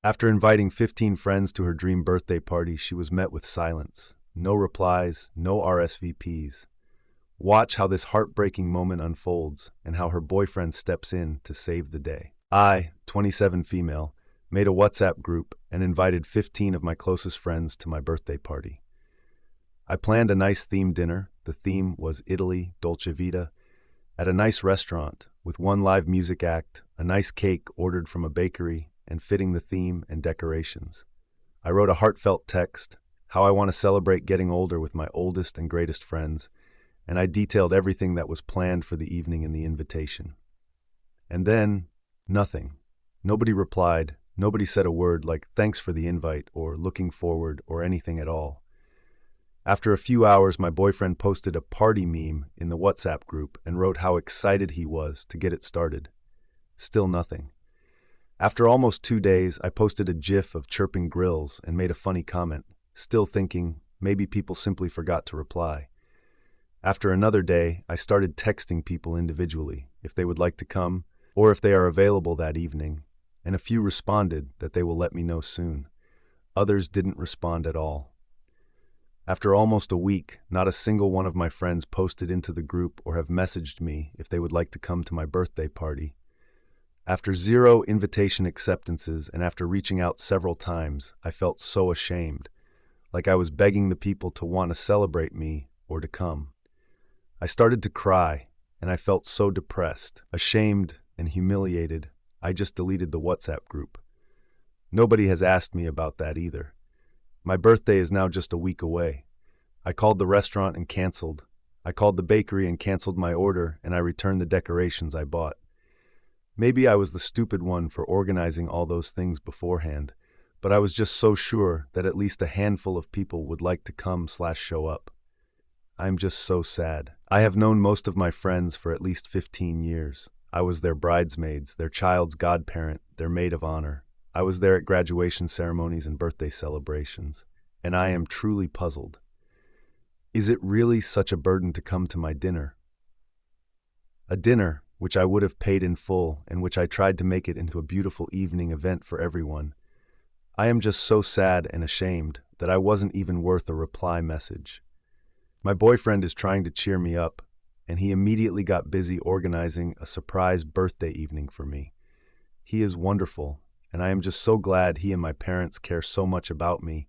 After inviting 15 friends to her dream birthday party, she was met with silence. No replies, no RSVPs. Watch how this heartbreaking moment unfolds and how her boyfriend steps in to save the day. I, 27 female, made a WhatsApp group and invited 15 of my closest friends to my birthday party. I planned a nice themed dinner. The theme was Italy, Dolce Vita, at a nice restaurant with one live music act, a nice cake ordered from a bakery, and fitting the theme and decorations. I wrote a heartfelt text, how I want to celebrate getting older with my oldest and greatest friends, and I detailed everything that was planned for the evening in the invitation. And then, nothing. Nobody replied. Nobody said a word like thanks for the invite or looking forward or anything at all. After a few hours, my boyfriend posted a party meme in the WhatsApp group and wrote how excited he was to get it started. Still nothing. After almost 2 days, I posted a GIF of chirping grills and made a funny comment, still thinking maybe people simply forgot to reply. After another day, I started texting people individually if they would like to come or if they are available that evening, and a few responded that they will let me know soon. Others didn't respond at all. After almost a week, not a single one of my friends posted into the group or have messaged me if they would like to come to my birthday party. After 0 invitation acceptances and after reaching out several times, I felt so ashamed, like I was begging the people to want to celebrate me or to come. I started to cry, and I felt so depressed, ashamed, and humiliated, I just deleted the WhatsApp group. Nobody has asked me about that either. My birthday is now just a week away. I called the restaurant and canceled. I called the bakery and canceled my order, and I returned the decorations I bought. Maybe I was the stupid one for organizing all those things beforehand, but I was just so sure that at least a handful of people would like to come/show up. I'm just so sad. I have known most of my friends for at least 15 years. I was their bridesmaids, their child's godparent, their maid of honor. I was there at graduation ceremonies and birthday celebrations, and I am truly puzzled. Is it really such a burden to come to my dinner? A dinner which I would have paid in full and which I tried to make it into a beautiful evening event for everyone. I am just so sad and ashamed that I wasn't even worth a reply message. My boyfriend is trying to cheer me up, and he immediately got busy organizing a surprise birthday evening for me. He is wonderful, and I am just so glad he and my parents care so much about me.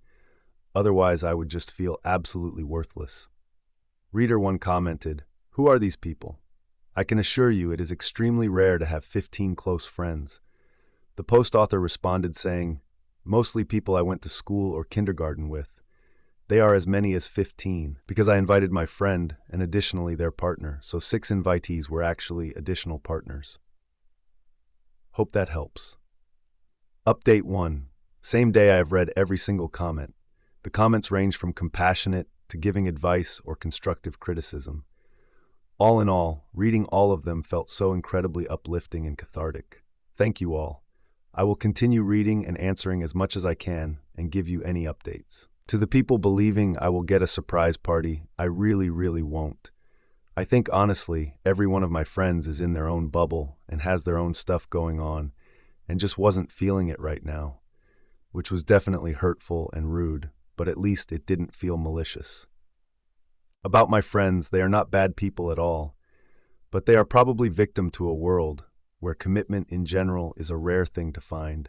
Otherwise, I would just feel absolutely worthless. Reader 1 commented, "Who are these people? I can assure you it is extremely rare to have 15 close friends." The post author responded saying, "Mostly people I went to school or kindergarten with. They are as many as 15, because I invited my friend and additionally their partner, so 6 invitees were actually additional partners." Hope that helps. Update 1. Same day I have read every single comment. The comments range from compassionate to giving advice or constructive criticism. All in all, reading all of them felt so incredibly uplifting and cathartic. Thank you all. I will continue reading and answering as much as I can and give you any updates. To the people believing I will get a surprise party, I really won't. I think honestly, every one of my friends is in their own bubble and has their own stuff going on and just wasn't feeling it right now, which was definitely hurtful and rude, but at least it didn't feel malicious. About my friends, they are not bad people at all, but they are probably victim to a world where commitment in general is a rare thing to find,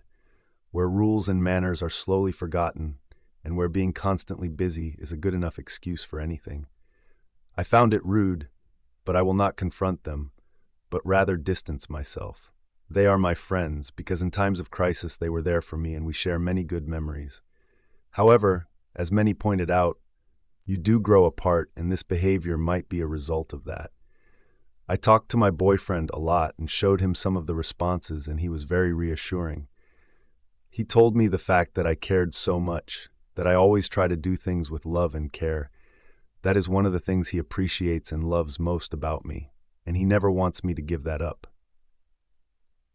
where rules and manners are slowly forgotten, and where being constantly busy is a good enough excuse for anything. I found it rude, but I will not confront them, but rather distance myself. They are my friends because in times of crisis they were there for me and we share many good memories. However, as many pointed out, you do grow apart and this behavior might be a result of that. I talked to my boyfriend a lot and showed him some of the responses and he was very reassuring. He told me the fact that I cared so much, that I always try to do things with love and care. That is one of the things he appreciates and loves most about me, and he never wants me to give that up.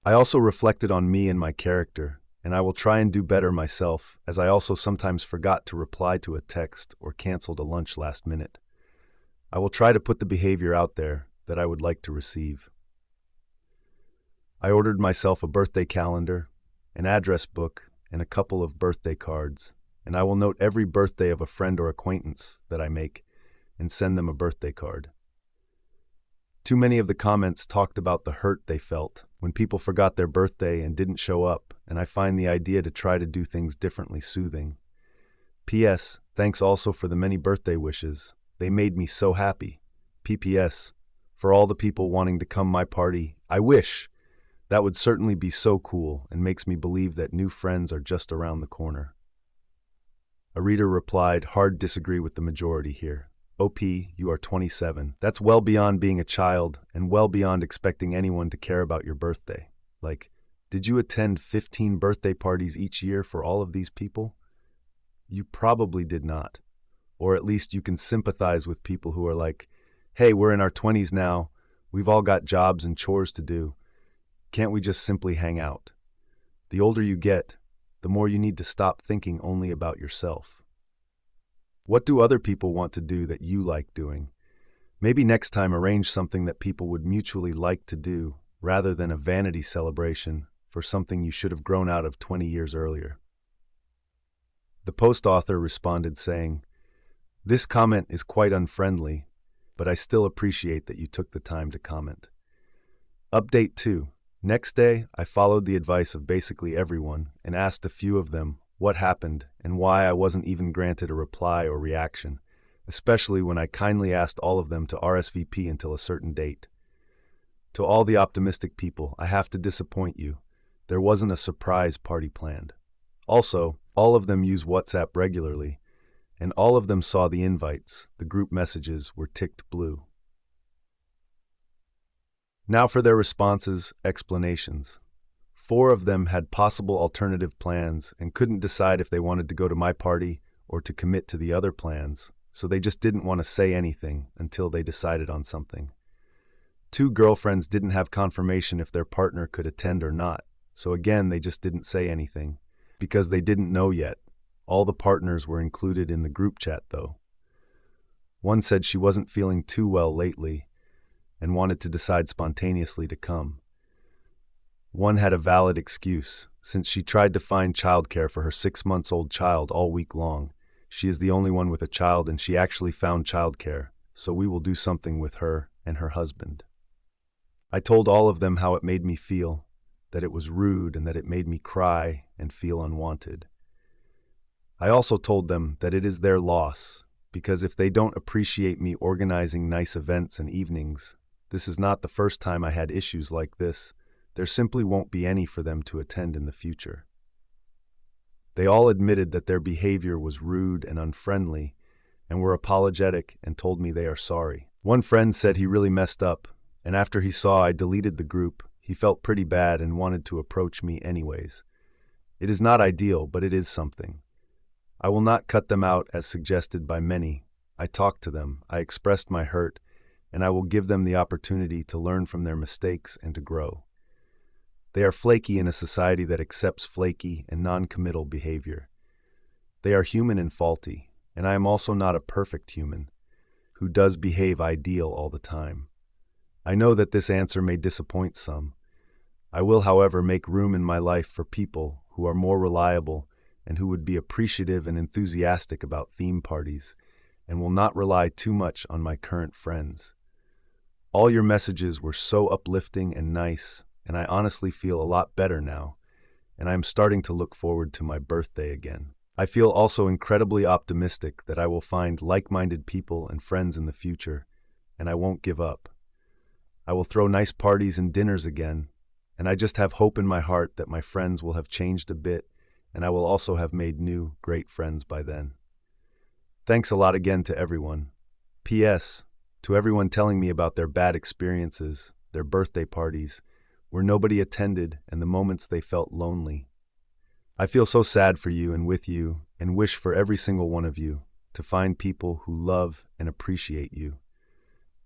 I also reflected on me and my character, and I will try and do better myself, as I also sometimes forgot to reply to a text or canceled a lunch last minute. I will try to put the behavior out there that I would like to receive. I ordered myself a birthday calendar, an address book, and a couple of birthday cards, and I will note every birthday of a friend or acquaintance that I make and send them a birthday card. Too many of the comments talked about the hurt they felt when people forgot their birthday and didn't show up, and I find the idea to try to do things differently soothing. P.S. Thanks also for the many birthday wishes. They made me so happy. P.P.S. For all the people wanting to come my party, I wish. That would certainly be so cool and makes me believe that new friends are just around the corner. A reader replied, hard disagree with the majority here. OP, you are 27. That's well beyond being a child and well beyond expecting anyone to care about your birthday. Like, did you attend 15 birthday parties each year for all of these people? You probably did not. Or at least you can sympathize with people who are like, hey, we're in our 20s now. We've all got jobs and chores to do. Can't we just simply hang out? The older you get, the more you need to stop thinking only about yourself. What do other people want to do that you like doing? Maybe next time arrange something that people would mutually like to do, rather than a vanity celebration for something you should have grown out of 20 years earlier. The post author responded saying, this comment is quite unfriendly, but I still appreciate that you took the time to comment. Update 2. Next day, I followed the advice of basically everyone and asked a few of them what happened and why I wasn't even granted a reply or reaction, especially when I kindly asked all of them to RSVP until a certain date. To all the optimistic people, I have to disappoint you. There wasn't a surprise party planned. Also, all of them use WhatsApp regularly, and all of them saw the invites. The group messages were ticked blue. Now for their responses, explanations. 4 of them had possible alternative plans and couldn't decide if they wanted to go to my party or to commit to the other plans, so they just didn't want to say anything until they decided on something. 2 girlfriends didn't have confirmation if their partner could attend or not, so again they just didn't say anything, because they didn't know yet. All the partners were included in the group chat though. One said she wasn't feeling too well lately and wanted to decide spontaneously to come. One had a valid excuse, since she tried to find childcare for her 6-month-old child all week long. She is the only one with a child and she actually found childcare, so we will do something with her and her husband. I told all of them how it made me feel, that it was rude and that it made me cry and feel unwanted. I also told them that it is their loss, because if they don't appreciate me organizing nice events and evenings, this is not the first time I had issues like this. There simply won't be any for them to attend in the future. They all admitted that their behavior was rude and unfriendly and were apologetic and told me they are sorry. One friend said he really messed up, and after he saw I deleted the group, he felt pretty bad and wanted to approach me anyways. It is not ideal, but it is something. I will not cut them out as suggested by many. I talked to them, I expressed my hurt, and I will give them the opportunity to learn from their mistakes and to grow. They are flaky in a society that accepts flaky and non-committal behavior. They are human and faulty, and I am also not a perfect human who does behave ideal all the time. I know that this answer may disappoint some. I will, however, make room in my life for people who are more reliable and who would be appreciative and enthusiastic about theme parties and will not rely too much on my current friends. All your messages were so uplifting and nice, and I honestly feel a lot better now, and I am starting to look forward to my birthday again. I feel also incredibly optimistic that I will find like-minded people and friends in the future, and I won't give up. I will throw nice parties and dinners again, and I just have hope in my heart that my friends will have changed a bit, and I will also have made new, great friends by then. Thanks a lot again to everyone. P.S. To everyone telling me about their bad experiences, their birthday parties, where nobody attended and the moments they felt lonely. I feel so sad for you and with you, and wish for every single one of you to find people who love and appreciate you.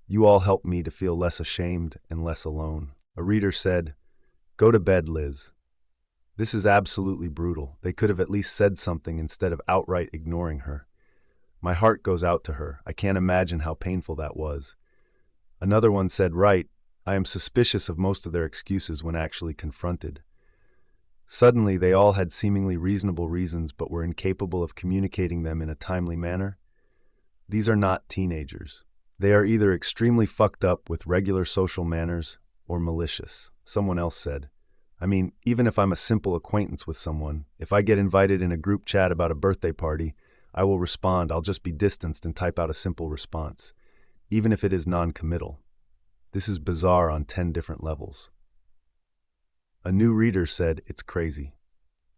You all help me to feel less ashamed and less alone. A reader said, "Go to bed, Liz." This is absolutely brutal. They could have at least said something instead of outright ignoring her. My heart goes out to her. I can't imagine how painful that was. Another one said, "Right, I am suspicious of most of their excuses when actually confronted." Suddenly, they all had seemingly reasonable reasons but were incapable of communicating them in a timely manner. These are not teenagers. They are either extremely fucked up with regular social manners or malicious, someone else said. I mean, even if I'm a simple acquaintance with someone, if I get invited in a group chat about a birthday party, I will respond. I'll just be distanced and type out a simple response, even if it is non-committal. This is bizarre on 10 different levels. A new reader said, "It's crazy."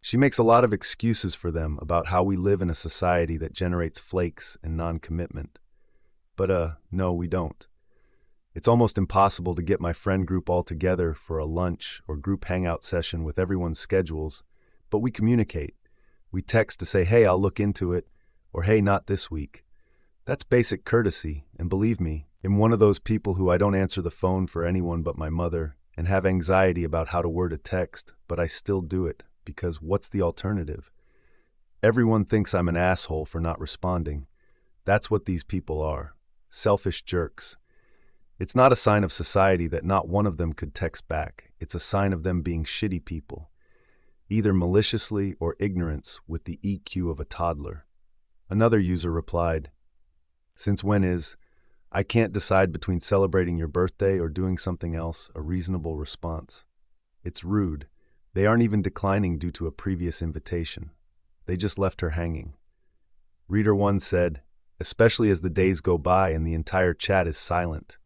She makes a lot of excuses for them about how we live in a society that generates flakes and non-commitment. But no, we don't. It's almost impossible to get my friend group all together for a lunch or group hangout session with everyone's schedules, but we communicate. We text to say, "Hey, I'll look into it," or "Hey, not this week." That's basic courtesy, and believe me, I'm one of those people who I don't answer the phone for anyone but my mother and have anxiety about how to word a text, but I still do it, because what's the alternative? Everyone thinks I'm an asshole for not responding. That's what these people are. Selfish jerks. It's not a sign of society that not one of them could text back. It's a sign of them being shitty people, either maliciously or ignorance with the EQ of a toddler. Another user replied, "Since when is, I can't decide between celebrating your birthday or doing something else, a reasonable response? It's rude. They aren't even declining due to a previous invitation. They just left her hanging." Reader 1 said, "Especially as the days go by and the entire chat is silent.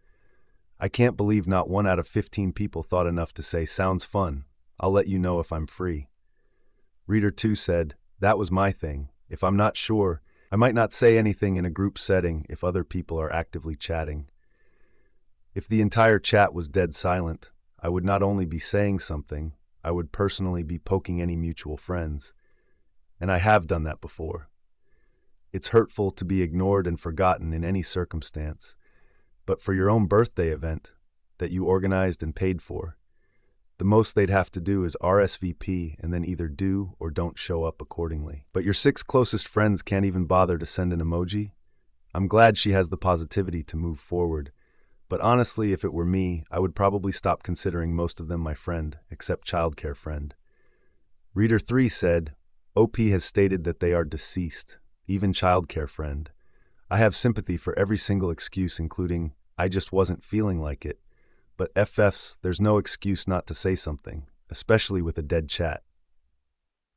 I can't believe not 1 out of 15 people thought enough to say, 'Sounds fun. I'll let you know if I'm free.'" Reader 2 said, "That was my thing. If I'm not sure, I might not say anything in a group setting if other people are actively chatting. If the entire chat was dead silent, I would not only be saying something, I would personally be poking any mutual friends. And I have done that before. It's hurtful to be ignored and forgotten in any circumstance, but for your own birthday event that you organized and paid for, the most they'd have to do is RSVP and then either do or don't show up accordingly. But your 6 closest friends can't even bother to send an emoji? I'm glad she has the positivity to move forward, but honestly, if it were me, I would probably stop considering most of them my friend, except childcare friend. Reader 3 said, "OP has stated that they are deceased, even childcare friend. I have sympathy for every single excuse, including, 'I just wasn't feeling like it.' But FFs, there's no excuse not to say something, especially with a dead chat.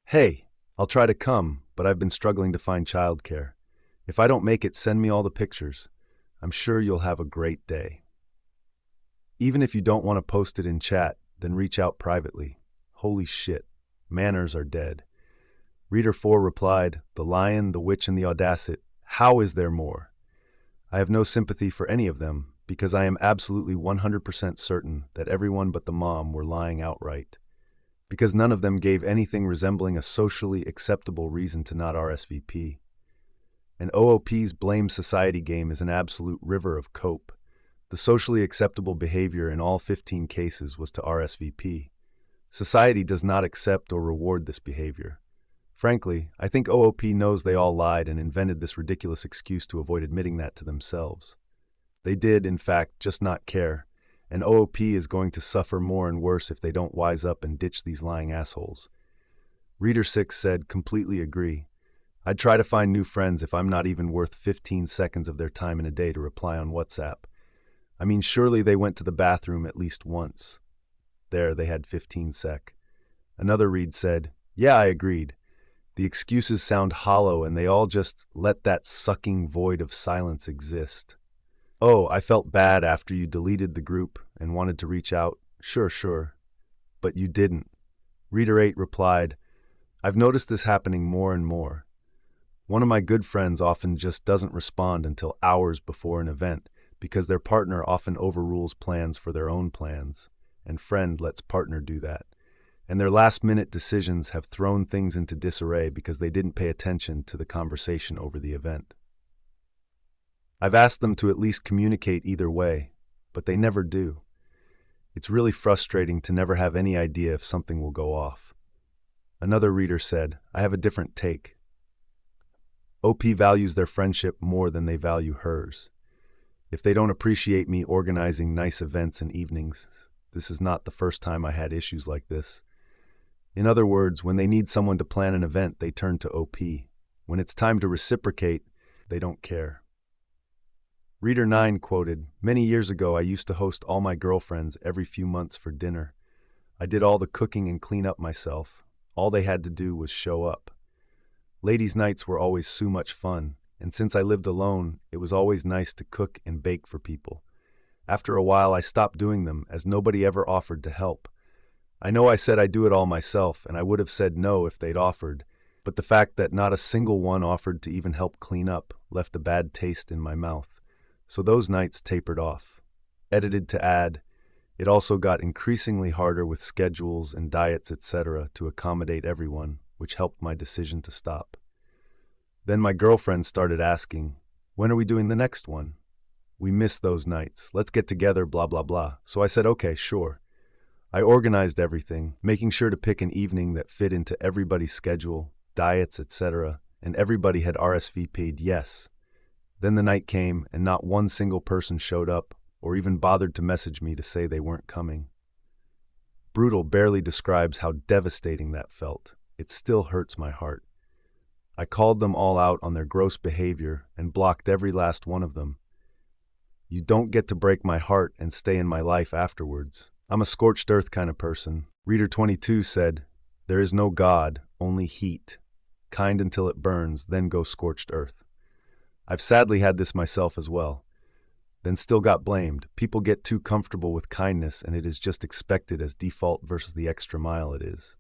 Hey, I'll try to come, but I've been struggling to find childcare. If I don't make it, send me all the pictures. I'm sure you'll have a great day." Even if you don't want to post it in chat, then reach out privately. Holy shit, manners are dead. Reader 4 replied, "The lion, the witch, and the audacity. How is there more? I have no sympathy for any of them, because I am absolutely 100% certain that everyone but the mom were lying outright, because none of them gave anything resembling a socially acceptable reason to not RSVP. And OOP's blame society game is an absolute river of cope. The socially acceptable behavior in all 15 cases was to RSVP. Society does not accept or reward this behavior. Frankly, I think OOP knows they all lied and invented this ridiculous excuse to avoid admitting that to themselves. They did, in fact, just not care, and OOP is going to suffer more and worse if they don't wise up and ditch these lying assholes." Reader 6 said, "Completely agree. I'd try to find new friends if I'm not even worth 15 seconds of their time in a day to reply on WhatsApp. I mean, surely they went to the bathroom at least once. There, they had 15 sec." Another read said, "Yeah, I agreed. The excuses sound hollow and they all just let that sucking void of silence exist. Oh, I felt bad after you deleted the group and wanted to reach out. Sure. But you didn't." Reader 8 replied, "I've noticed this happening more and more. One of my good friends often just doesn't respond until hours before an event because their partner often overrules plans for their own plans, and friend lets partner do that. And their last-minute decisions have thrown things into disarray because they didn't pay attention to the conversation over the event. I've asked them to at least communicate either way, but they never do. It's really frustrating to never have any idea if something will go off." Another reader said, "I have a different take. OP values their friendship more than they value hers. If they don't appreciate me organizing nice events and evenings, this is not the first time I had issues like this. In other words, when they need someone to plan an event, they turn to OP. When it's time to reciprocate, they don't care. Reader 9 quoted, "Many years ago, I used to host all my girlfriends every few months for dinner. I did all the cooking and clean up myself. All they had to do was show up. Ladies' nights were always so much fun, and since I lived alone, it was always nice to cook and bake for people. After a while, I stopped doing them as nobody ever offered to help. I know I said I'd do it all myself, and I would have said no if they'd offered, but the fact that not a single one offered to even help clean up left a bad taste in my mouth. So those nights tapered off." Edited to add, "It also got increasingly harder with schedules and diets, etc., to accommodate everyone, which helped my decision to stop. Then my girlfriend started asking, 'When are we doing the next one? We miss those nights. Let's get together, blah, blah, blah.' So I said, okay, sure. I organized everything, making sure to pick an evening that fit into everybody's schedule, diets, etc., and everybody had RSVP'd yes. Then the night came, and not one single person showed up or even bothered to message me to say they weren't coming. Brutal barely describes how devastating that felt. It still hurts my heart. I called them all out on their gross behavior and blocked every last one of them. You don't get to break my heart and stay in my life afterwards. I'm a scorched earth kind of person." Reader 22 said, "There is no God, only heat. Kind until it burns, then go scorched earth. I've sadly had this myself as well. Then still got blamed. People get too comfortable with kindness and it is just expected as default versus the extra mile it is."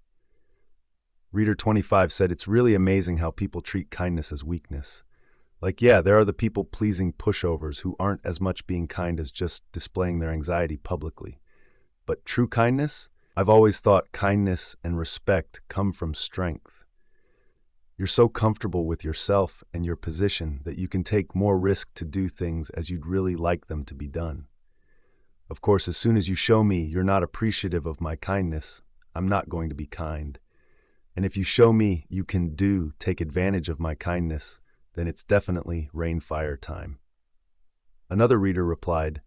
Reader 25 said, "It's really amazing how people treat kindness as weakness. Like, yeah, there are the people-pleasing pushovers who aren't as much being kind as just displaying their anxiety publicly. But true kindness? I've always thought kindness and respect come from strength. You're so comfortable with yourself and your position that you can take more risk to do things as you'd really like them to be done. Of course, as soon as you show me you're not appreciative of my kindness, I'm not going to be kind. And if you show me you can take advantage of my kindness, then it's definitely rainfire time." Another reader replied,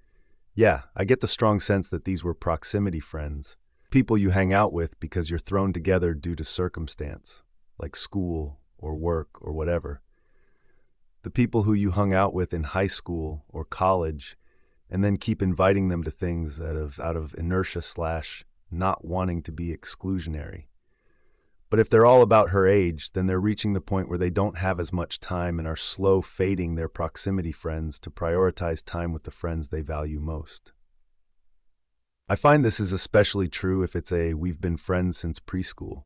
"Yeah, I get the strong sense that these were proximity friends, people you hang out with because you're thrown together due to circumstance, like school or work or whatever. The people who you hung out with in high school or college and then keep inviting them to things out of inertia / not wanting to be exclusionary. But if they're all about her age, then they're reaching the point where they don't have as much time and are slow fading their proximity friends to prioritize time with the friends they value most. I find this is especially true if it's we've been friends since preschool,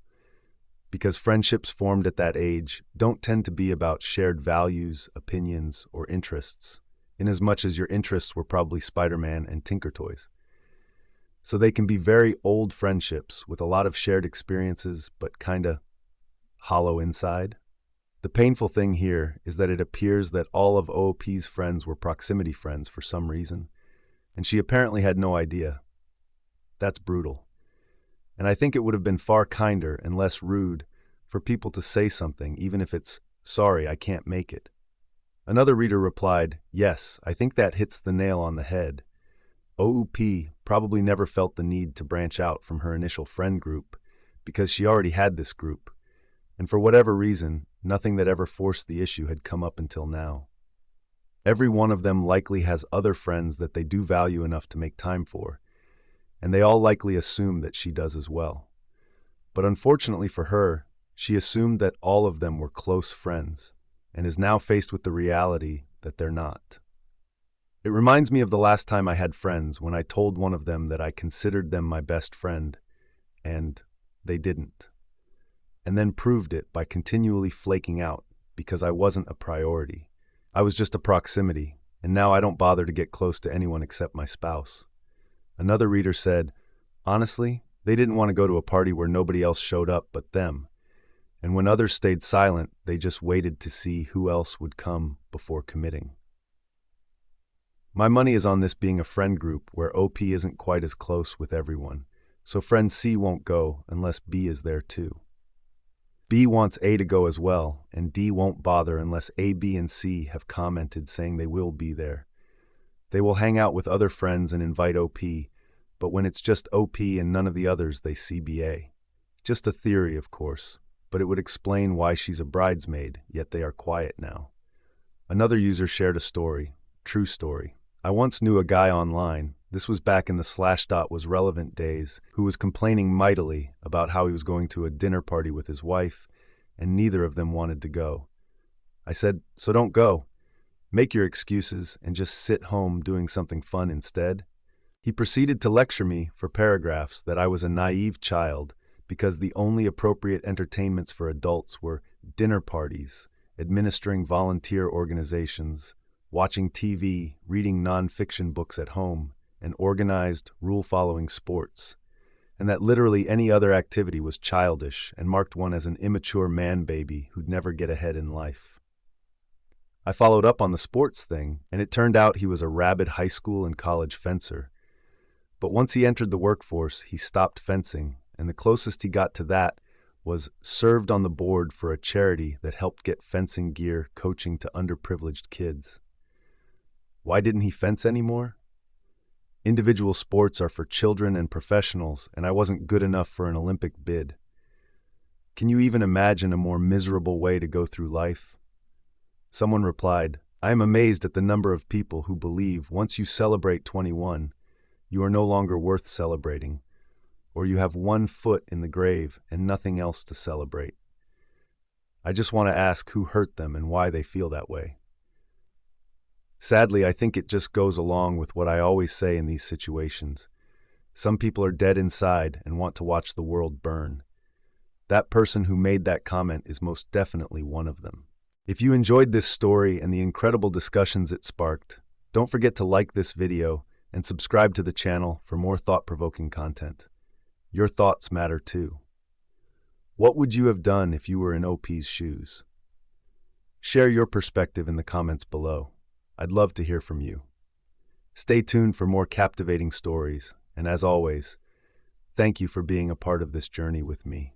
because friendships formed at that age don't tend to be about shared values, opinions, or interests, inasmuch as your interests were probably Spider-Man and Tinker Toys. So they can be very old friendships with a lot of shared experiences, but kinda hollow inside. The painful thing here is that it appears that all of OOP's friends were proximity friends for some reason, and she apparently had no idea. That's brutal. And I think it would have been far kinder and less rude for people to say something, even if it's, "Sorry, I can't make it." Another reader replied, "Yes, I think that hits the nail on the head. OOP probably never felt the need to branch out from her initial friend group because she already had this group, and for whatever reason, nothing that ever forced the issue had come up until now. Every one of them likely has other friends that they do value enough to make time for, and they all likely assume that she does as well. But unfortunately for her, she assumed that all of them were close friends, and is now faced with the reality that they're not. It reminds me of the last time I had friends when I told one of them that I considered them my best friend, and they didn't. And then proved it by continually flaking out because I wasn't a priority. I was just a proximity, and now I don't bother to get close to anyone except my spouse." Another reader said, "Honestly, they didn't want to go to a party where nobody else showed up but them. And when others stayed silent, they just waited to see who else would come before committing." My money is on this being a friend group where OP isn't quite as close with everyone, so friend C won't go unless B is there too. B wants A to go as well, and D won't bother unless A, B, and C have commented saying they will be there. They will hang out with other friends and invite OP, but when it's just OP and none of the others, they CBA. Just a theory, of course, but it would explain why she's a bridesmaid, yet they are quiet now. Another user shared a story, true story. I once knew a guy online, this was back in the Slashdot was relevant days, who was complaining mightily about how he was going to a dinner party with his wife, and neither of them wanted to go. I said, so don't go. Make your excuses and just sit home doing something fun instead. He proceeded to lecture me for paragraphs that I was a naive child because the only appropriate entertainments for adults were dinner parties, administering volunteer organizations, watching TV, reading nonfiction books at home, and organized, rule-following sports, and that literally any other activity was childish and marked one as an immature man-baby who'd never get ahead in life. I followed up on the sports thing, and it turned out he was a rabid high school and college fencer. But once he entered the workforce, he stopped fencing, and the closest he got to that was served on the board for a charity that helped get fencing gear coaching to underprivileged kids. Why didn't he fence anymore? Individual sports are for children and professionals, and I wasn't good enough for an Olympic bid. Can you even imagine a more miserable way to go through life? Someone replied, I am amazed at the number of people who believe once you celebrate 21, you are no longer worth celebrating, or you have one foot in the grave and nothing else to celebrate. I just want to ask who hurt them and why they feel that way. Sadly, I think it just goes along with what I always say in these situations. Some people are dead inside and want to watch the world burn. That person who made that comment is most definitely one of them. If you enjoyed this story and the incredible discussions it sparked, don't forget to like this video and subscribe to the channel for more thought-provoking content. Your thoughts matter too. What would you have done if you were in OP's shoes? Share your perspective in the comments below. I'd love to hear from you. Stay tuned for more captivating stories, and as always, thank you for being a part of this journey with me.